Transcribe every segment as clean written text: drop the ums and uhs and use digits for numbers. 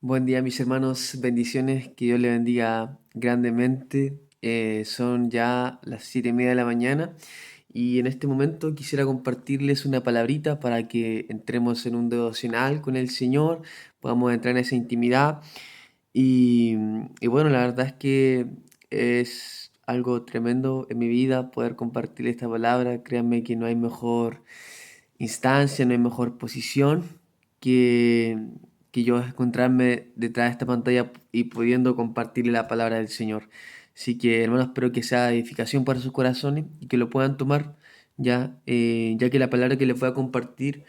Buen día, mis hermanos, bendiciones, que Dios les bendiga grandemente. Son ya las 7:30 de la mañana y en este momento quisiera compartirles una palabrita para que entremos en un devocional con el Señor, podamos entrar en esa intimidad y bueno, la verdad es que es algo tremendo en mi vida poder compartir esta palabra. Créanme que no hay mejor instancia, no hay mejor posición que, que yo encontrarme detrás de esta pantalla y pudiendo compartirle la palabra del Señor. Así que, hermanos, espero que sea edificación para sus corazones y que lo puedan tomar ya que la palabra que les voy a compartir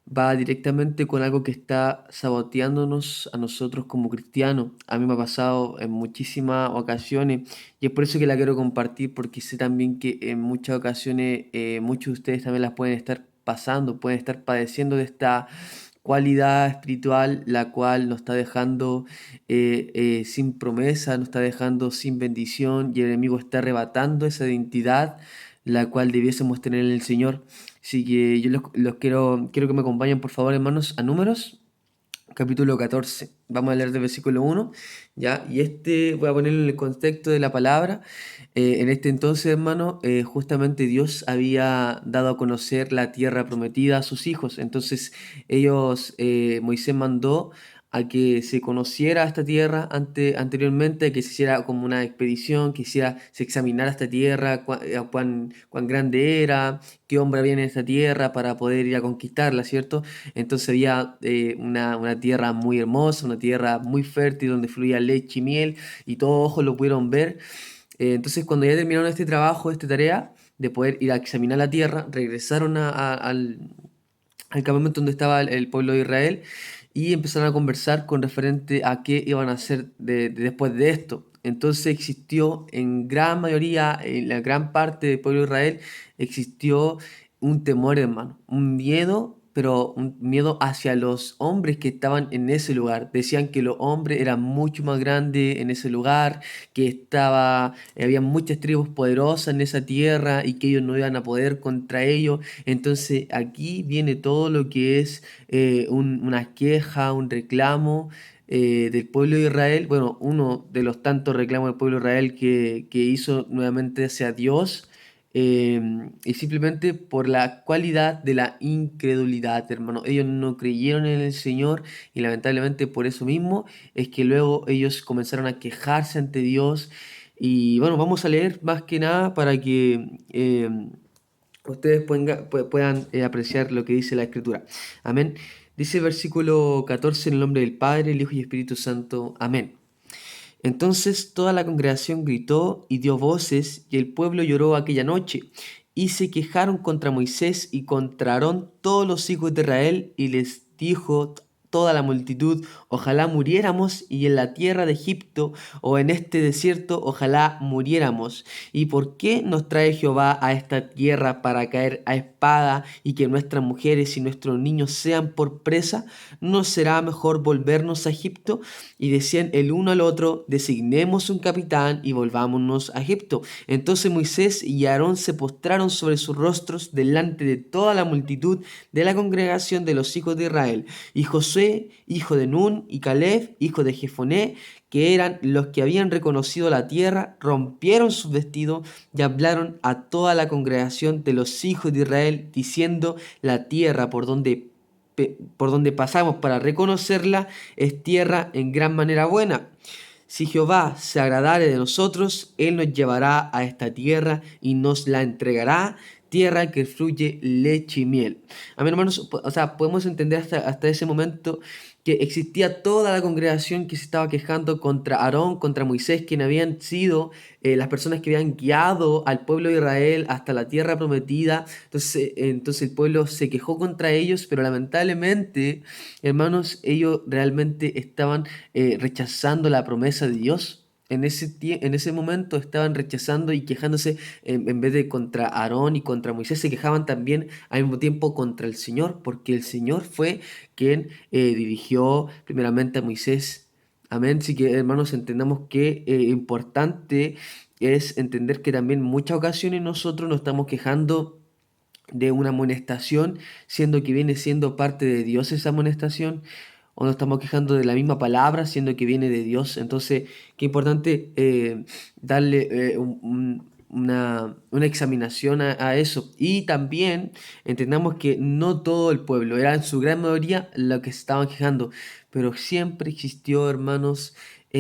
va directamente con algo que está saboteándonos a nosotros como cristianos. A mí me ha pasado en muchísimas ocasiones y es por eso que la quiero compartir, porque sé también que en muchas ocasiones muchos de ustedes también las pueden estar pasando, pueden estar padeciendo de esta cualidad espiritual, la cual nos está dejando sin promesa, nos está dejando sin bendición y el enemigo está arrebatando esa identidad la cual debiésemos tener en el Señor. Así que yo los quiero que me acompañen, por favor, hermanos, a Números, capítulo 14. Vamos a leer del versículo 1, ¿ya? Y este voy a ponerlo en el contexto de la palabra. En este entonces, hermano, justamente Dios había dado a conocer la tierra prometida a sus hijos. Entonces, Moisés mandó a que se conociera esta tierra anteriormente, que se hiciera como una expedición, que se examinara esta tierra, cuán grande era, qué hombre había en esta tierra para poder ir a conquistarla, ¿cierto? Entonces había una tierra muy hermosa, una tierra muy fértil donde fluía leche y miel y todos ojos lo pudieron ver. Entonces cuando ya terminaron este trabajo, esta tarea de poder ir a examinar la tierra, regresaron al campamento donde estaba el pueblo de Israel y empezaron a conversar con referente a qué iban a hacer después de esto. Entonces existió en gran mayoría, en la gran parte del pueblo de Israel, existió un temor, hermano, un miedo, pero un miedo hacia los hombres que estaban en ese lugar. Decían que los hombres eran mucho más grandes en ese lugar, que había muchas tribus poderosas en esa tierra y que ellos no iban a poder contra ellos. Entonces aquí viene todo lo que es una queja, un reclamo del pueblo de Israel. Bueno, uno de los tantos reclamos del pueblo de Israel que hizo nuevamente hacia Dios. Y simplemente por la cualidad de la incredulidad, hermano. Ellos no creyeron en el Señor y lamentablemente por eso mismo es que luego ellos comenzaron a quejarse ante Dios. Y bueno, vamos a leer más que nada para que ustedes puedan apreciar lo que dice la Escritura. Amén. Dice el versículo 14 en el nombre del Padre, el Hijo y Espíritu Santo. Amén. Entonces toda la congregación gritó y dio voces, y el pueblo lloró aquella noche, y se quejaron contra Moisés y contra Aarón todos los hijos de Israel, y les dijo toda la multitud: ojalá muriéramos y en la tierra de Egipto o en este desierto, ojalá muriéramos. ¿Y por qué nos trae Jehová a esta tierra para caer a espada y que nuestras mujeres y nuestros niños sean por presa? ¿No será mejor volvernos a Egipto? Y decían el uno al otro: designemos un capitán y volvámonos a Egipto. Entonces Moisés y Aarón se postraron sobre sus rostros delante de toda la multitud de la congregación de los hijos de Israel. Y Josué, hijo de Nun, y Caleb, hijo de Jefoné, que eran los que habían reconocido la tierra, rompieron sus vestidos y hablaron a toda la congregación de los hijos de Israel, diciendo: la tierra por donde pasamos para reconocerla es tierra en gran manera buena. Si Jehová se agradare de nosotros, Él nos llevará a esta tierra y nos la entregará, tierra que fluye leche y miel. A mí, hermanos, o sea, podemos entender hasta ese momento que existía toda la congregación que se estaba quejando contra Aarón, contra Moisés, quien habían sido las personas que habían guiado al pueblo de Israel hasta la tierra prometida. Entonces el pueblo se quejó contra ellos, pero lamentablemente, hermanos, ellos realmente estaban rechazando la promesa de Dios. En ese momento estaban rechazando y quejándose en vez de contra Aarón y contra Moisés, se quejaban también al mismo tiempo contra el Señor, porque el Señor fue quien dirigió primeramente a Moisés. Amén. Así que, hermanos, entendamos que importante es entender que también en muchas ocasiones nosotros nos estamos quejando de una amonestación, siendo que viene siendo parte de Dios esa amonestación. o nos estamos quejando de la misma palabra, siendo que viene de Dios. Entonces, qué importante darle una examinación a eso. Y también entendamos que no todo el pueblo, era en su gran mayoría lo que se estaban quejando, pero siempre existió, hermanos,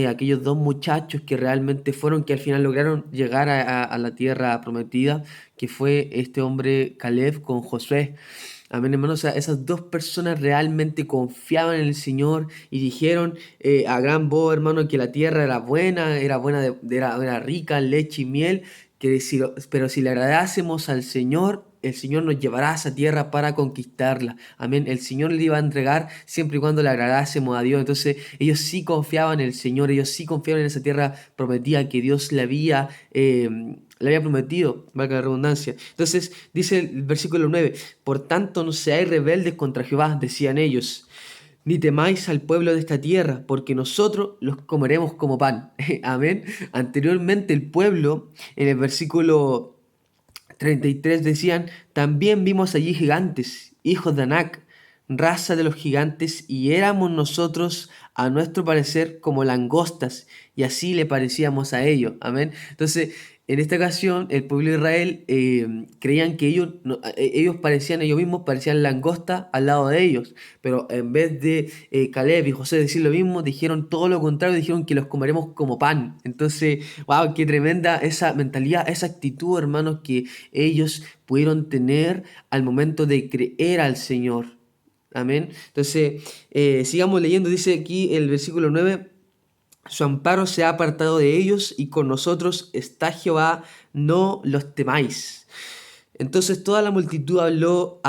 aquellos dos muchachos que realmente fueron, que al final lograron llegar a la tierra prometida, que fue este hombre Caleb con Josué. Amén, hermano. O sea, esas dos personas realmente confiaban en el Señor y dijeron a gran voz, hermano, que la tierra era buena, era rica en leche y miel, pero si le agradásemos al Señor, el Señor nos llevará a esa tierra para conquistarla. Amén. El Señor le iba a entregar siempre y cuando le agradásemos a Dios. Entonces, ellos sí confiaban en el Señor, ellos sí confiaban en esa tierra prometida que Dios le había prometido, valga la redundancia. Entonces, dice el versículo 9: por tanto, no seáis rebeldes contra Jehová, decían ellos, ni temáis al pueblo de esta tierra, porque nosotros los comeremos como pan. Amén. Anteriormente el pueblo, en el versículo 33 decían, también vimos allí gigantes, hijos de Anac, raza de los gigantes, y éramos nosotros, a nuestro parecer, como langostas, y así le parecíamos a ellos. Amén. Entonces, en esta ocasión, el pueblo de Israel creían que ellos, ellos parecían, ellos mismos parecían langosta al lado de ellos, pero en vez de Caleb y José decir lo mismo, dijeron todo lo contrario, dijeron que los comeremos como pan. Entonces, wow, qué tremenda esa mentalidad, esa actitud, hermanos, que ellos pudieron tener al momento de creer al Señor. Amén. Entonces, sigamos leyendo, dice aquí el versículo 9: su amparo se ha apartado de ellos y con nosotros está Jehová, no los temáis. Entonces toda la multitud habló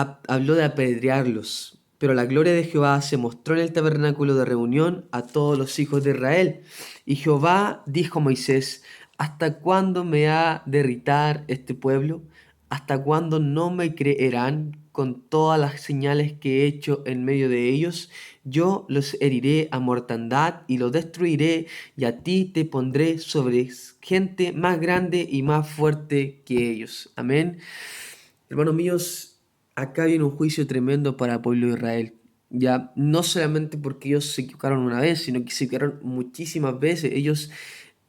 de apedrearlos, pero la gloria de Jehová se mostró en el tabernáculo de reunión a todos los hijos de Israel. Y Jehová dijo a Moisés, ¿hasta cuándo me ha de irritar este pueblo? ¿Hasta cuándo no me creerán con todas las señales que he hecho en medio de ellos? Yo los heriré a mortandad y los destruiré, y a ti te pondré sobre gente más grande y más fuerte que ellos. Amén. Hermanos míos, acá viene un juicio tremendo para el pueblo de Israel. Ya, no solamente porque ellos se equivocaron una vez, sino que se equivocaron muchísimas veces. Ellos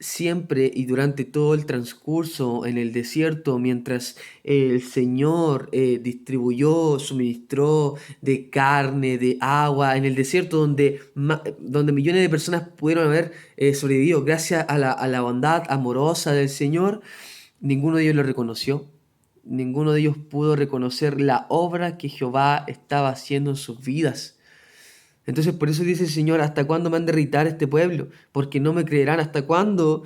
siempre y durante todo el transcurso en el desierto, mientras el Señor distribuyó, suministró de carne, de agua, en el desierto donde millones de personas pudieron haber sobrevivido gracias a la bondad amorosa del Señor, ninguno de ellos lo reconoció. Ninguno de ellos pudo reconocer la obra que Jehová estaba haciendo en sus vidas. Entonces por eso dice el Señor, ¿hasta cuándo me han de irritar este pueblo? Porque no me creerán. ¿Hasta cuándo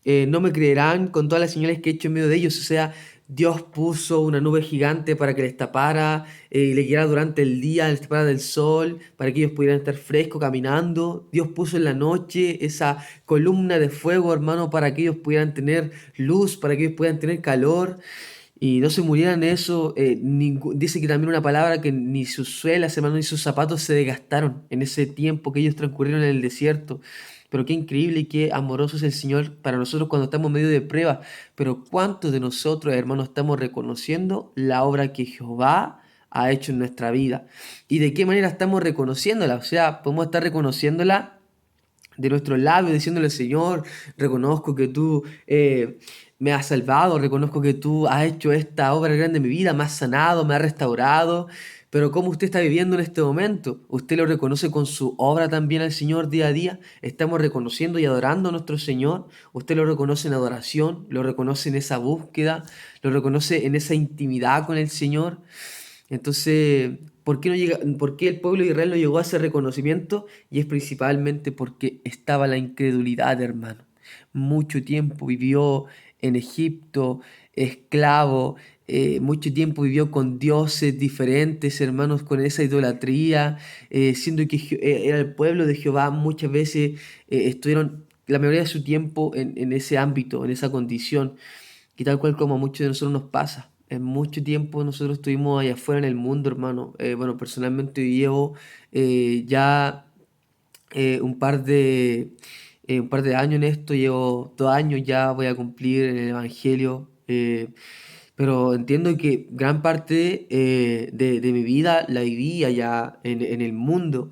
no me creerán con todas las señales que he hecho en medio de ellos? O sea, Dios puso una nube gigante para que les tapara y les guiara durante el día, les tapara del sol, para que ellos pudieran estar frescos caminando. Dios puso en la noche esa columna de fuego, hermano, para que ellos pudieran tener luz, para que ellos pudieran tener calor y no se murieran en eso. Dice que también una palabra que ni sus suelas, hermano, ni sus zapatos se desgastaron en ese tiempo que ellos transcurrieron en el desierto. Pero qué increíble y qué amoroso es el Señor para nosotros cuando estamos en medio de pruebas. Pero ¿cuántos de nosotros, hermanos, estamos reconociendo la obra que Jehová ha hecho en nuestra vida? ¿Y de qué manera estamos reconociéndola? O sea, podemos estar reconociéndola de nuestros labios, diciéndole, Señor, reconozco que tú me has salvado, reconozco que tú has hecho esta obra grande en mi vida, me has sanado, me has restaurado, pero ¿cómo usted está viviendo en este momento? ¿Usted lo reconoce con su obra también al Señor día a día? ¿Estamos reconociendo y adorando a nuestro Señor? ¿Usted lo reconoce en adoración? ¿Lo reconoce en esa búsqueda? ¿Lo reconoce en esa intimidad con el Señor? Entonces, por qué el pueblo de Israel no llegó a ese reconocimiento? Y es principalmente porque estaba la incredulidad, hermano. Mucho tiempo vivió en Egipto, esclavo, mucho tiempo vivió con dioses diferentes, hermanos, con esa idolatría, siendo que era el pueblo de Jehová, muchas veces estuvieron la mayoría de su tiempo en ese ámbito, en esa condición. Y tal cual como a muchos de nosotros nos pasa. En mucho tiempo nosotros estuvimos allá afuera en el mundo, hermano. Bueno, personalmente llevo ya un par de años en esto. Llevo 2 años ya, voy a cumplir en el Evangelio. Pero entiendo que gran parte de mi vida la viví allá en el mundo.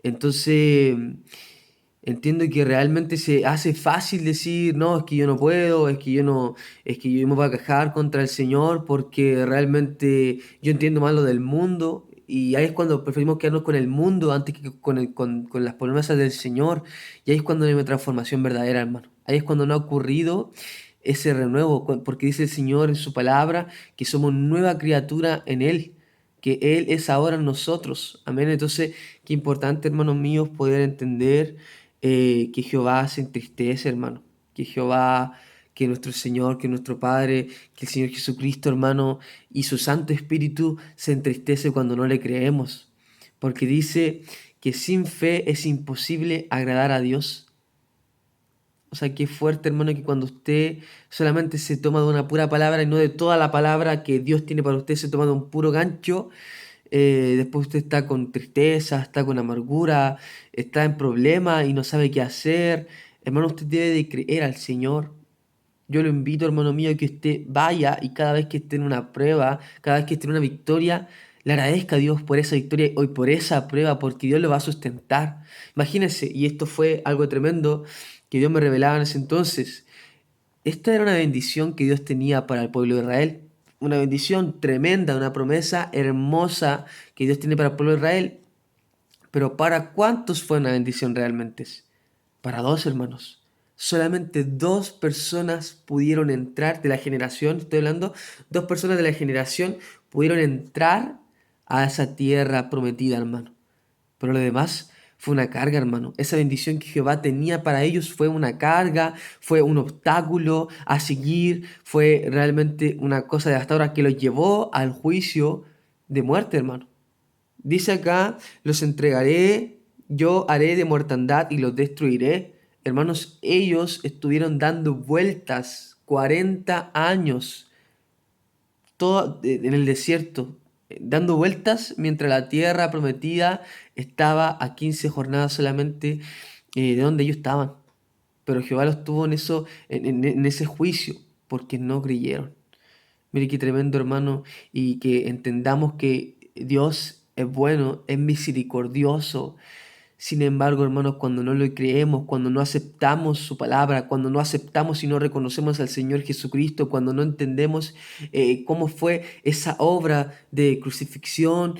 Entonces, entiendo que realmente se hace fácil decir, no, es que yo no puedo, es que yo me voy a quejar contra el Señor porque realmente yo entiendo más lo del mundo. Y ahí es cuando preferimos quedarnos con el mundo antes que con las promesas del Señor. Y ahí es cuando hay una transformación verdadera, hermano. Ahí es cuando no ha ocurrido ese renuevo, porque dice el Señor en su palabra que somos nueva criatura en Él, que Él es ahora en nosotros. Amén. Entonces, qué importante, hermanos míos, poder entender que Jehová se entristece, hermano. Que Jehová, que nuestro Señor, que nuestro Padre, que el Señor Jesucristo, hermano, y su Santo Espíritu se entristece cuando no le creemos. Porque dice que sin fe es imposible agradar a Dios. O sea, qué fuerte, hermano, que cuando usted solamente se toma de una pura palabra y no de toda la palabra que Dios tiene para usted, se toma de un puro gancho, después usted está con tristeza, está con amargura, está en problemas y no sabe qué hacer. Hermano, usted debe de creer al Señor. Yo lo invito, hermano mío, a que usted vaya y cada vez que esté en una prueba, cada vez que esté en una victoria, le agradezca a Dios por esa victoria y por esa prueba, porque Dios lo va a sustentar. Imagínense, y esto fue algo tremendo que Dios me revelaba en ese entonces. Esta era una bendición que Dios tenía para el pueblo de Israel. Una bendición tremenda, una promesa hermosa que Dios tiene para el pueblo de Israel. Pero ¿para cuántos fue una bendición realmente? Para dos hermanos. Solamente dos personas pudieron entrar de la generación, estoy hablando, dos personas de la generación pudieron entrar a esa tierra prometida, hermano. Pero lo demás fue una carga, hermano. Esa bendición que Jehová tenía para ellos fue una carga, fue un obstáculo a seguir, fue realmente una cosa devastadora que los llevó al juicio de muerte, hermano. Dice acá, los entregaré, yo haré de mortandad y los destruiré. Hermanos, ellos estuvieron dando vueltas 40 años todo en el desierto, dando vueltas mientras la tierra prometida estaba a 15 jornadas solamente de donde ellos estaban. Pero Jehová los tuvo en eso, en ese juicio, porque no creyeron. Mire qué tremendo, hermano, y que entendamos que Dios es bueno, es misericordioso. Sin embargo, hermanos, cuando no lo creemos, cuando no aceptamos su palabra, cuando no aceptamos y no reconocemos al Señor Jesucristo, cuando no entendemos cómo fue esa obra de crucifixión,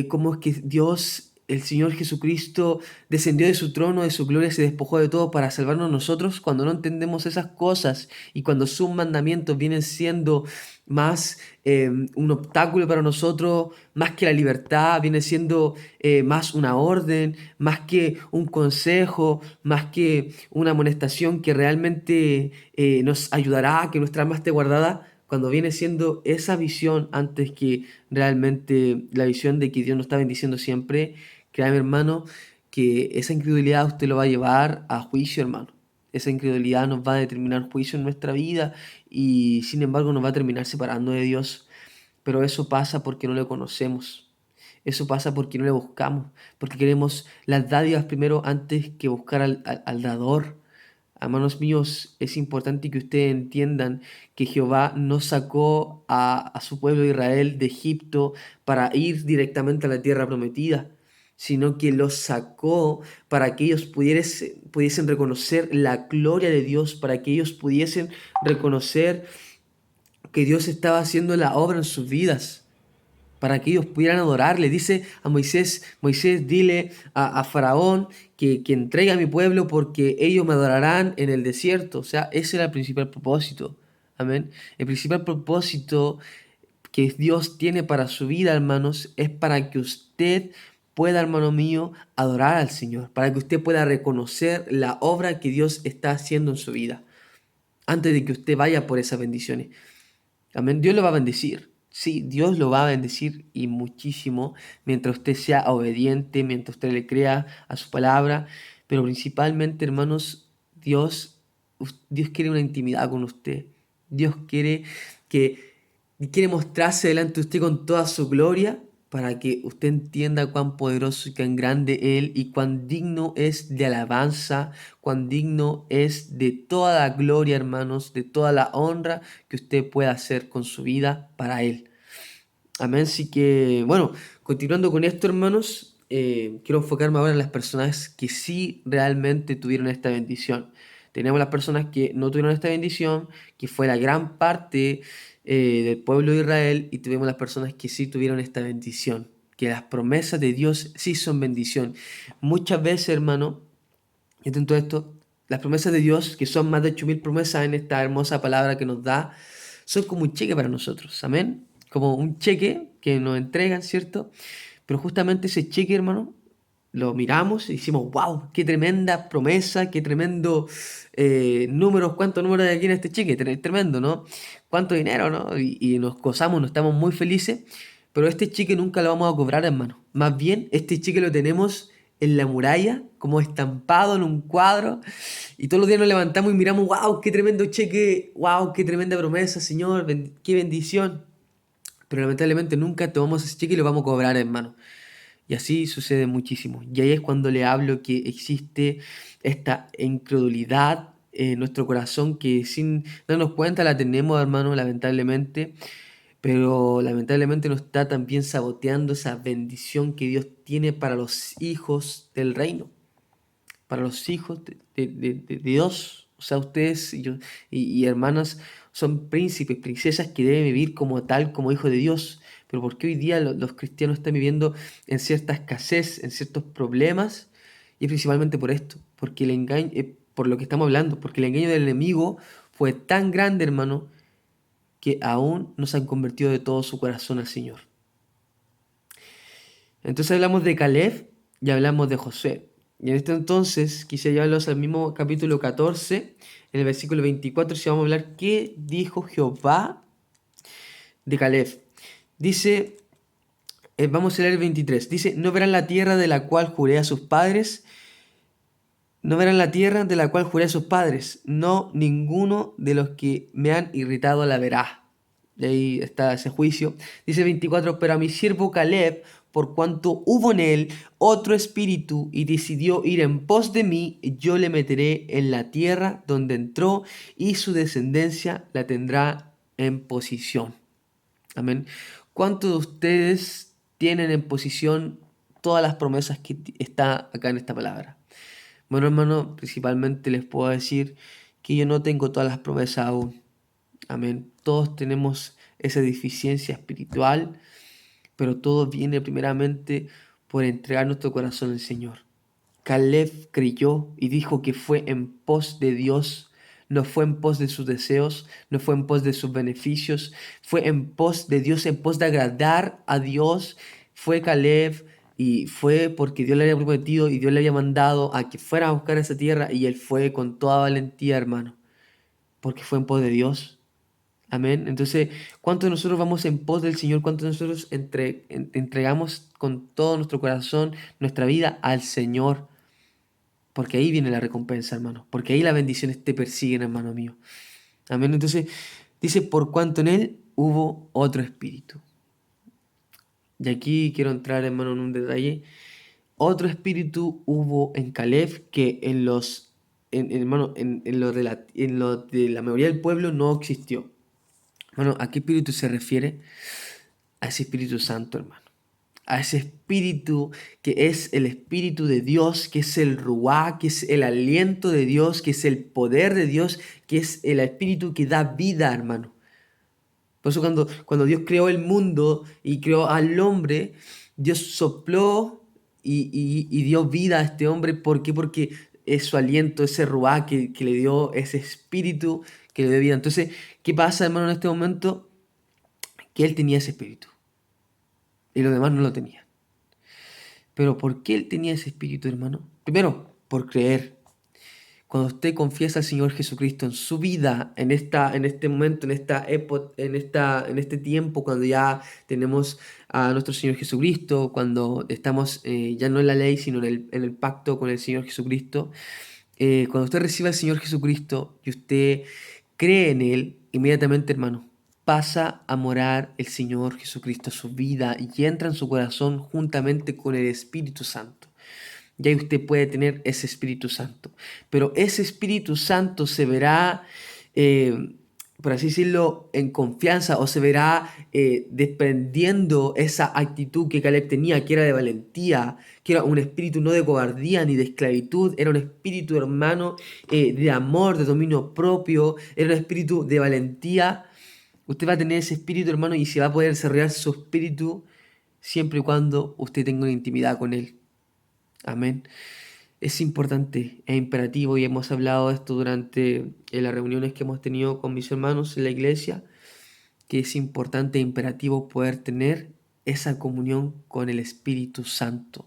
cómo es que Dios, el Señor Jesucristo, descendió de su trono, de su gloria, se despojó de todo para salvarnos nosotros, cuando no entendemos esas cosas y cuando sus mandamientos vienen siendo más un obstáculo para nosotros, más que la libertad, viene siendo más una orden, más que un consejo, más que una amonestación que realmente nos ayudará a que nuestra alma esté guardada, cuando viene siendo esa visión antes que realmente la visión de que Dios nos está bendiciendo siempre, créame hermano, que esa incredulidad usted lo va a llevar a juicio, hermano. Esa incredulidad nos va a determinar juicio en nuestra vida y sin embargo nos va a terminar separando de Dios. Pero eso pasa porque no le conocemos. Eso pasa porque no le buscamos, porque queremos las dádivas primero antes que buscar al dador. Hermanos míos, es importante que ustedes entiendan que Jehová no sacó a su pueblo de Israel de Egipto para ir directamente a la tierra prometida, sino que los sacó para que ellos pudiesen reconocer la gloria de Dios, para que ellos pudiesen reconocer que Dios estaba haciendo la obra en sus vidas para que ellos pudieran adorarle. Dice a Moisés, Moisés, dile a Faraón que entregue a mi pueblo porque ellos me adorarán en el desierto. O sea, ese era el principal propósito. Amén. El principal propósito que Dios tiene para su vida, hermanos, es para que usted pueda, hermano mío, adorar al Señor, para que usted pueda reconocer la obra que Dios está haciendo en su vida, antes de que usted vaya por esas bendiciones. Amén. Dios lo va a bendecir. Sí, Dios lo va a bendecir y muchísimo mientras usted sea obediente, mientras usted le crea a su palabra. Pero principalmente, hermanos, Dios quiere una intimidad con usted. Dios que quiere mostrarse delante de usted con toda su gloria para que usted entienda cuán poderoso y cuán grande Él y cuán digno es de alabanza, cuán digno es de toda la gloria, hermanos, de toda la honra que usted pueda hacer con su vida para Él. Amén. Así que, bueno, continuando con esto, hermanos, quiero enfocarme ahora en las personas que sí realmente tuvieron esta bendición. Tenemos las personas que no tuvieron esta bendición, que fue la gran parte del pueblo de Israel, y tuvimos las personas que sí tuvieron esta bendición, que las promesas de Dios sí son bendición. Muchas veces, hermano, y atento a esto, las promesas de Dios, que son más de 8.000 promesas en esta hermosa palabra que nos da, son como un cheque para nosotros, amén. Como un cheque que nos entregan, ¿cierto? Pero justamente ese cheque, hermano, lo miramos y decimos, wow, qué tremenda promesa, qué tremendo números, cuántos números hay aquí en este cheque, tremendo, ¿no? Cuánto dinero, ¿no? Y nos gozamos, nos estamos muy felices, pero este cheque nunca lo vamos a cobrar, hermano. Más bien, este cheque lo tenemos en la muralla, como estampado en un cuadro, y todos los días nos levantamos y miramos, wow, qué tremendo cheque, wow, qué tremenda promesa, Señor, qué bendición. Pero lamentablemente nunca tomamos ese cheque y lo vamos a cobrar, hermano. Y así sucede muchísimo. Y ahí es cuando le hablo que existe esta incredulidad en nuestro corazón que sin darnos cuenta la tenemos, hermano, lamentablemente. Pero lamentablemente nos está también saboteando esa bendición que Dios tiene para los hijos del reino, para los hijos de Dios. O sea, ustedes y hermanas son príncipes, princesas que deben vivir como tal, como hijos de Dios. Pero ¿por qué hoy día los cristianos están viviendo en cierta escasez, en ciertos problemas? Y es principalmente por esto, porque el engaño, por lo que estamos hablando, porque el engaño del enemigo fue tan grande, hermano, que aún no se han convertido de todo su corazón al Señor. Entonces hablamos de Caleb y hablamos de Josué. Y en este entonces quise llevarlos al mismo capítulo 14, en el versículo 24, si vamos a hablar qué dijo Jehová de Caleb. Dice, vamos a leer el 23, dice, no verán la tierra de la cual juré a sus padres, no verán la tierra de la cual juré a sus padres, no ninguno de los que me han irritado la verá. Y ahí está ese juicio. Dice 24, pero a mi siervo Caleb, por cuanto hubo en él otro espíritu y decidió ir en pos de mí, yo le meteré en la tierra donde entró y su descendencia la tendrá en posición. Amén. ¿Cuántos de ustedes tienen en posición todas las promesas que está acá en esta palabra? Bueno, hermano, principalmente les puedo decir que yo no tengo todas las promesas aún. Amén. Todos tenemos esa deficiencia espiritual, pero todo viene primeramente por entregar nuestro corazón al Señor. Caleb creyó y dijo que fue en pos de Dios, no fue en pos de sus deseos, no fue en pos de sus beneficios, fue en pos de Dios, en pos de agradar a Dios. Fue Caleb y fue porque Dios le había prometido y Dios le había mandado a que fuera a buscar esa tierra y él fue con toda valentía, hermano, porque fue en pos de Dios. Amén. Entonces, ¿cuántos de nosotros vamos en pos del Señor? ¿Cuántos de nosotros entregamos con todo nuestro corazón nuestra vida al Señor? Porque ahí viene la recompensa, hermano. Porque ahí las bendiciones te persiguen, hermano mío. Amén. Entonces, dice, por cuanto en él hubo otro espíritu. Y aquí quiero entrar, hermano, en un detalle. Otro espíritu hubo en Caleb que hermano, en lo de la mayoría del pueblo no existió. Bueno, ¿a qué espíritu se refiere? A ese Espíritu Santo, hermano. A ese espíritu que es el espíritu de Dios, que es el ruá, que es el aliento de Dios, que es el poder de Dios, que es el espíritu que da vida, hermano. Por eso cuando Dios creó el mundo y creó al hombre, Dios sopló y dio vida a este hombre. ¿Por qué? Porque es su aliento, ese ruá que le dio ese espíritu que le dio vida. Entonces, ¿qué pasa, hermano, en este momento? Que él tenía ese espíritu y los demás no lo tenían. Pero ¿por qué él tenía ese espíritu, hermano? Primero, por creer. Cuando usted confiesa al Señor Jesucristo en su vida, en este momento, en esta época, en este tiempo, cuando ya tenemos a nuestro Señor Jesucristo, cuando estamos ya no en la ley, sino en el pacto con el Señor Jesucristo, cuando usted recibe al Señor Jesucristo y usted cree en Él, inmediatamente, hermano, pasa a morar el Señor Jesucristo a su vida y entra en su corazón juntamente con el Espíritu Santo. Y ahí usted puede tener ese Espíritu Santo. Pero ese Espíritu Santo se verá, eh, por así decirlo, en confianza o se verá desprendiendo esa actitud que Caleb tenía, que era de valentía, que era un espíritu no de cobardía ni de esclavitud, era un espíritu, hermano, de amor, de dominio propio, era un espíritu de valentía. Usted va a tener ese espíritu, hermano, y se va a poder desarrollar su espíritu siempre y cuando usted tenga una intimidad con Él. Amén. Es importante, es imperativo y hemos hablado de esto durante las reuniones que hemos tenido con mis hermanos en la iglesia, que es importante e imperativo poder tener esa comunión con el Espíritu Santo.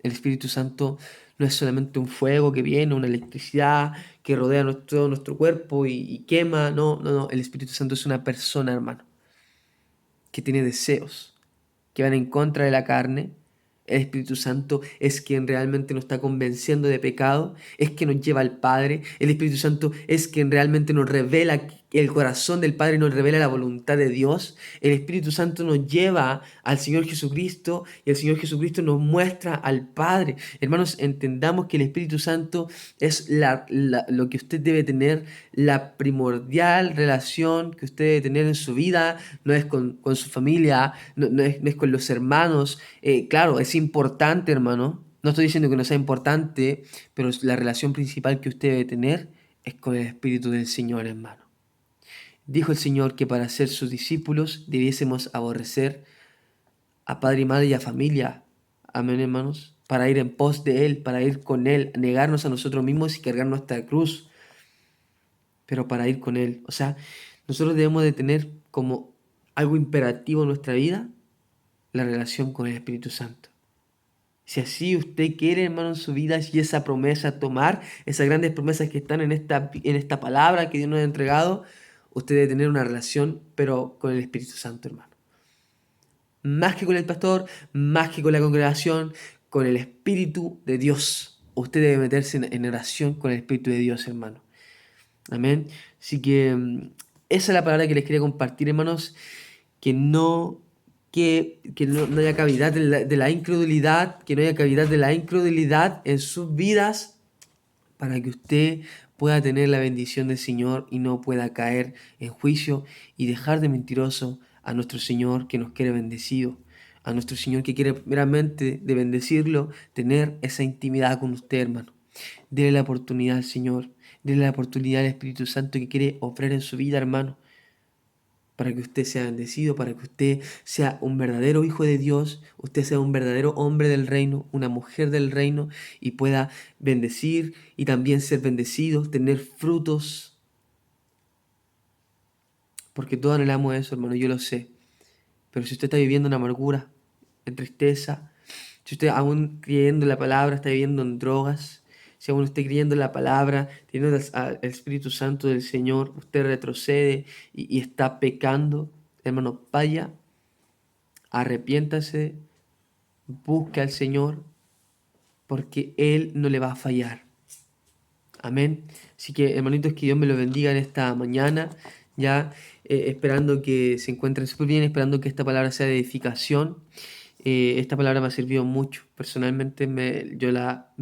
El Espíritu Santo no es solamente un fuego que viene, una electricidad que rodea todo nuestro cuerpo y quema. No, no, no. El Espíritu Santo es una persona, hermano, que tiene deseos, que van en contra de la carne. El Espíritu Santo es quien realmente nos está convenciendo de pecado, es quien nos lleva al Padre. El Espíritu Santo es quien realmente nos revela el corazón del Padre, nos revela la voluntad de Dios. El Espíritu Santo nos lleva al Señor Jesucristo y el Señor Jesucristo nos muestra al Padre. Hermanos, entendamos que el Espíritu Santo es lo que usted debe tener, la primordial relación que usted debe tener en su vida. No es con su familia, no es con los hermanos. Claro, es importante, hermano. No estoy diciendo que no sea importante, pero la relación principal que usted debe tener es con el Espíritu del Señor, hermano. Dijo el Señor que para ser sus discípulos debiésemos aborrecer a padre y madre y a familia. Amén, hermanos. Para ir en pos de Él, para ir con Él, negarnos a nosotros mismos y cargar nuestra cruz, pero para ir con Él. O sea, nosotros debemos de tener como algo imperativo en nuestra vida la relación con el Espíritu Santo. Si así usted quiere, hermano, en su vida, y esa promesa tomar, esas grandes promesas que están en esta palabra que Dios nos ha entregado, usted debe tener una relación, pero con el Espíritu Santo, hermano. Más que con el pastor, más que con la congregación, con el Espíritu de Dios. Usted debe meterse en oración con el Espíritu de Dios, hermano. Amén. Así que esa es la palabra que les quería compartir, hermanos. Que no haya cavidad de la incredulidad, que no haya cavidad de la incredulidad en sus vidas, para que usted pueda tener la bendición del Señor y no pueda caer en juicio y dejar de mentiroso a nuestro Señor que nos quiere bendecido, a nuestro Señor que quiere meramente de bendecirlo, tener esa intimidad con usted, hermano. Dele la oportunidad al Señor, dele la oportunidad al Espíritu Santo que quiere obrar en su vida, hermano, para que usted sea bendecido, para que usted sea un verdadero hijo de Dios, usted sea un verdadero hombre del reino, una mujer del reino, y pueda bendecir y también ser bendecido, tener frutos, porque todos anhelamos eso, hermano, yo lo sé. Pero si usted está viviendo en amargura, en tristeza, si usted aún creyendo en la palabra está viviendo en drogas, si aún usted creyendo en la palabra, teniendo al Espíritu Santo del Señor, usted retrocede y está pecando, hermano, vaya, arrepiéntase, busque al Señor, porque Él no le va a fallar. Amén. Así que, hermanitos, que Dios me lo bendiga en esta mañana, ya esperando que se encuentren súper bien, esperando que esta palabra sea de edificación. Esta palabra me ha servido mucho. Personalmente me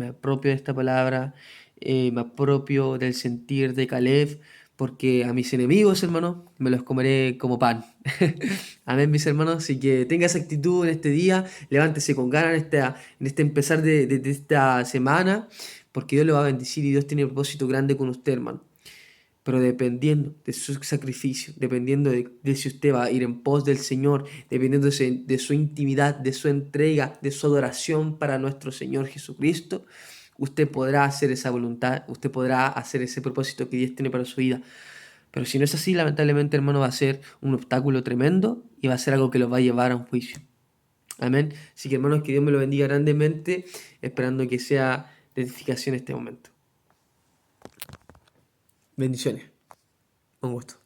apropio de esta palabra, me apropio del sentir de Caleb, porque a mis enemigos, hermanos, me los comeré como pan. Amén, mis hermanos. Así que tenga esa actitud en este día, levántese con ganas en este empezar de esta semana, porque Dios lo va a bendecir y Dios tiene un propósito grande con usted, hermano. Pero dependiendo de su sacrificio, dependiendo de si usted va a ir en pos del Señor, dependiendo de su intimidad, de su entrega, de su adoración para nuestro Señor Jesucristo, usted podrá hacer esa voluntad, usted podrá hacer ese propósito que Dios tiene para su vida. Pero si no es así, lamentablemente, hermano, va a ser un obstáculo tremendo y va a ser algo que los va a llevar a un juicio. Amén. Así que, hermanos, que Dios me lo bendiga grandemente, esperando que sea de edificación este momento. Bendiciones. Un gusto.